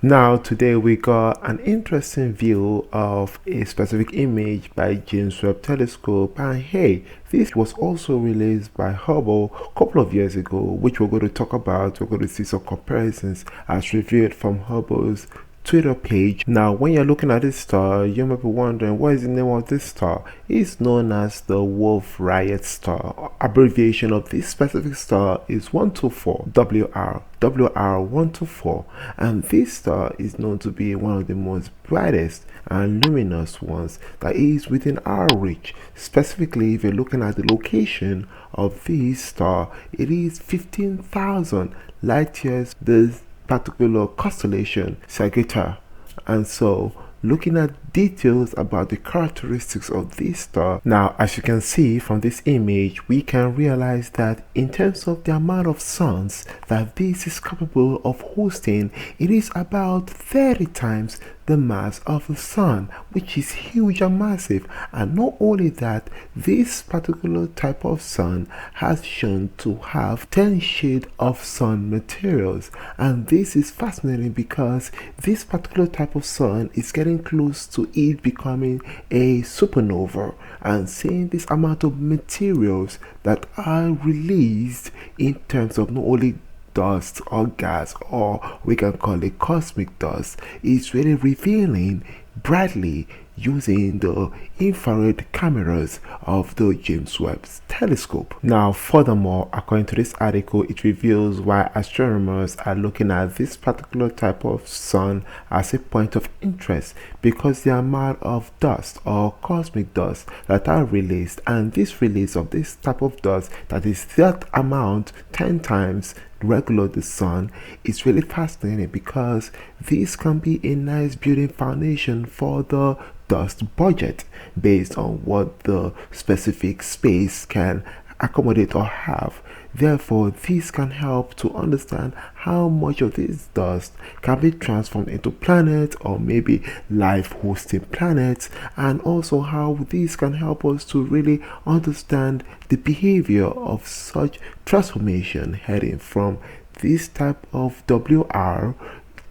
Now, today we got an interesting view of a specific image by James Webb Telescope, and hey, this was also released by Hubble a couple of years ago, which we're going to talk about. We're going to see some comparisons as reviewed from Hubble's Twitter page. Now, when you're looking at this star, you might be wondering what is the name of this star. It's known as the Wolf-Rayet star. Abbreviation of this specific star is 124 WR124, and this star is known to be one of the most brightest and luminous ones that is within our reach. Specifically, if you're looking at the location of this star, it is 15,000 light years. The particular constellation Sagittarius, and so looking at details about the characteristics of this star. Now, as you can see from this image, we can realize that in terms of the amount of suns that this is capable of hosting, it is about 30 times the mass of the sun, which is huge and massive. And not only that, this particular type of sun has shown to have 10 shades of sun materials, and this is fascinating because this particular type of sun is getting close to it becoming a supernova, and seeing this amount of materials that are released in terms of not only dust or gas, or we can call it cosmic dust, is really revealing brightly using the infrared cameras of the James Webb Telescope. Now, furthermore, according to this article, it reveals why astronomers are looking at this particular type of sun as a point of interest, because the amount of dust or cosmic dust that are released, and this release of this type of dust that is that amount 10 times regular the sun, is really fascinating, because this can be a nice building foundation for the dust budget based on what the specific space can accommodate or have. Therefore, this can help to understand how much of this dust can be transformed into planets, or maybe life hosting planets, and also how this can help us to really understand the behavior of such transformation heading from this type of WR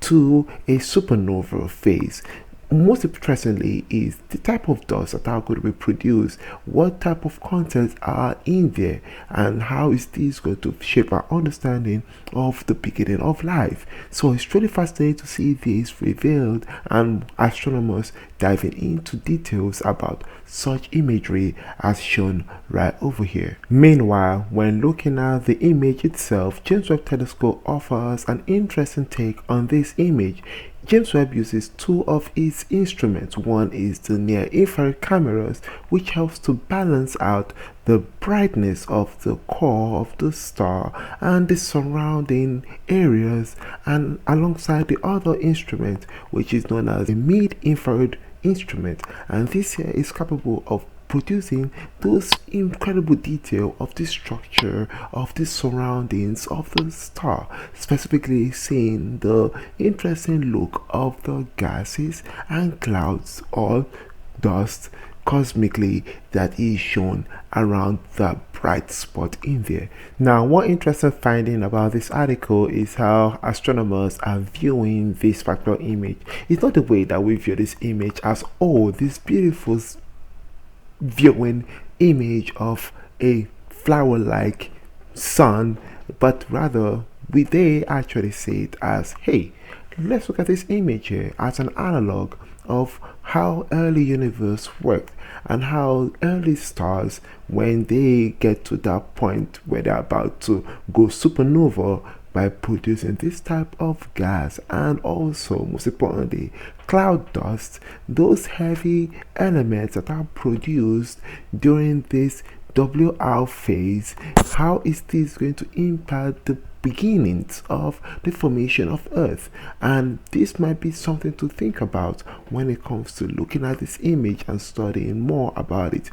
to a supernova phase. Most interestingly is the type of dust that are going to be produced, what type of contents are in there, and how is this going to shape our understanding of the beginning of life. So it's really fascinating to see this revealed, and astronomers diving into details about such imagery as shown right over here. Meanwhile, when looking at the image itself, James Webb Telescope offers an interesting take on this image. James Webb uses two of its instruments. One is the near-infrared cameras, which helps to balance out the brightness of the core of the star and the surrounding areas, and alongside the other instrument, which is known as the mid-infrared instrument, and this here is capable of producing those incredible detail of the structure of the surroundings of the star, specifically seeing the interesting look of the gases and clouds or dust cosmically that is shown around the bright spot in there. Now, one interesting finding about this article is how astronomers are viewing this particular image. It's not the way that we view this image as, oh, this beautiful viewing image of a flower-like sun, but rather they actually see it as, hey, let's look at this image here as an analog of how early universe worked, and how early stars, when they get to that point where they're about to go supernova by producing this type of gas, and also most importantly cloud dust, those heavy elements that are produced during this WR phase, how is this going to impact the beginnings of the formation of Earth? And this might be something to think about when it comes to looking at this image and studying more about it,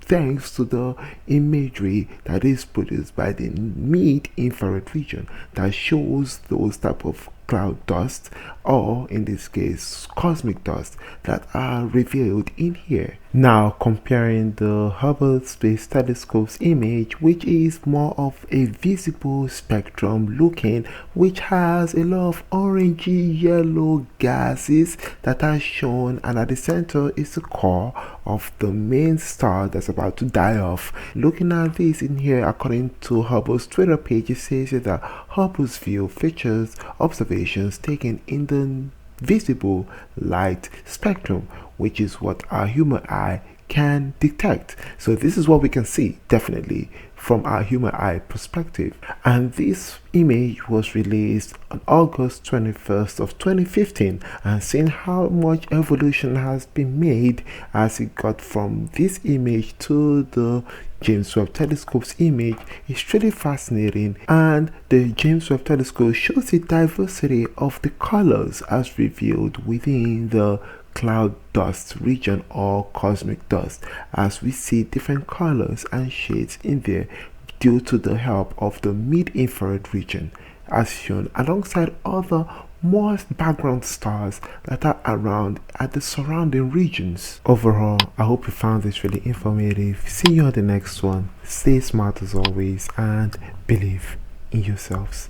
thanks to the imagery that is produced by the mid-infrared region that shows those type of cloud dust, or in this case cosmic dust, that are revealed in here. Now comparing the Hubble Space Telescope's image, which is more of a visible spectrum looking, which has a lot of orangey yellow gases that are shown, and at the center is the core of the main star that's about to die off. Looking at this in here, according to Hubble's Twitter page, it says that Hubble's view features observations taken in the visible light spectrum, which is what our human eye can detect. So this is what we can see definitely from our human eye perspective, and this image was released on August 21st of 2015, and seeing how much evolution has been made as it got from this image to the James Webb Telescope's image is really fascinating. And the James Webb Telescope shows the diversity of the colors as revealed within the cloud dust region or cosmic dust, as we see different colors and shades in there due to the help of the mid-infrared region, as shown alongside other more background stars that are around at the surrounding regions. Overall, I hope you found this really informative. See you on the next one. Stay smart as always and believe in yourselves.